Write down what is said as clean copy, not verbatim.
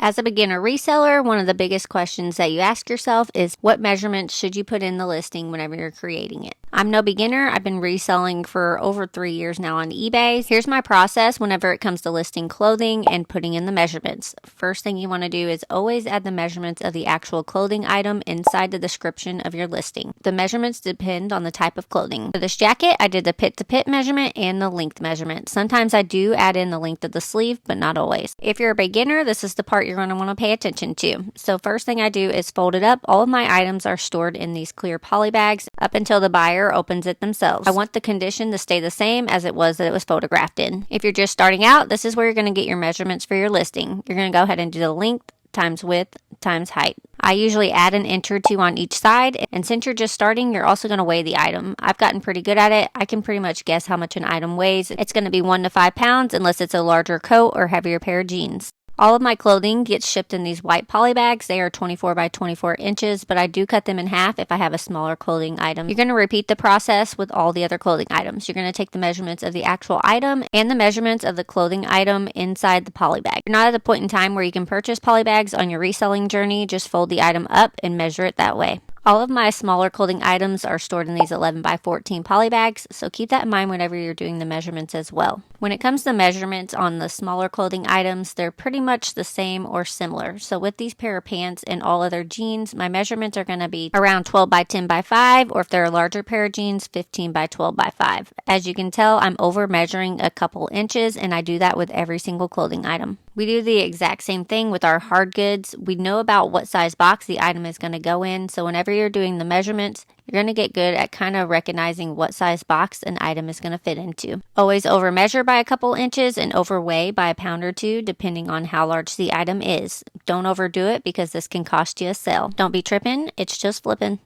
As a beginner reseller, one of the biggest questions that you ask yourself is what measurements should you put in the listing whenever you're creating it? I'm no beginner. I've been reselling for over 3 years now on eBay. Here's my process whenever it comes to listing clothing and putting in the measurements. First thing you want to do is always add the measurements of the actual clothing item inside the description of your listing. The measurements depend on the type of clothing. For this jacket, I did the pit-to-pit measurement and the length measurement. Sometimes I do add in the length of the sleeve, but not always. If you're a beginner, this is the part you're going to want to pay attention to. So first thing I do is fold it up. All of my items are stored in these clear poly bags up until the buyer opens it themselves. I want the condition to stay the same as it was that it was photographed in. If you're just starting out, this is where you're going to get your measurements for your listing. You're going to go ahead and do the length times width times height. I usually add an inch or two on each side, and since you're just starting, you're also going to weigh the item. I've gotten pretty good at it. I can pretty much guess how much an item weighs. It's going to be 1 to 5 pounds unless it's a larger coat or heavier pair of jeans. All of my clothing gets shipped in these white poly bags. They are 24 by 24 inches, but I do cut them in half if I have a smaller clothing item. You're going to repeat the process with all the other clothing items. You're going to take the measurements of the actual item and the measurements of the clothing item inside the poly bag. You're not at a point in time where you can purchase poly bags on your reselling journey. Just fold the item up and measure it that way. All of my smaller clothing items are stored in these 11 by 14 poly bags, so keep that in mind whenever you're doing the measurements as well. When it comes to measurements on the smaller clothing items, they're pretty much the same or similar. So with these pair of pants and all other jeans, my measurements are going to be around 12 by 10 by 5, or if they're a larger pair of jeans, 15 by 12 by 5. As you can tell, I'm over measuring a couple inches, and I do that with every single clothing item. We do the exact same thing with our hard goods. We know about what size box the item is going to go in, so whenever you're doing the measurements, you're going to get good at kind of recognizing what size box an item is going to fit into. Always over measure by a couple inches and overweigh by a pound or two depending on how large the item is. Don't overdo it because this can cost you a sale. Don't be tripping, it's just flipping.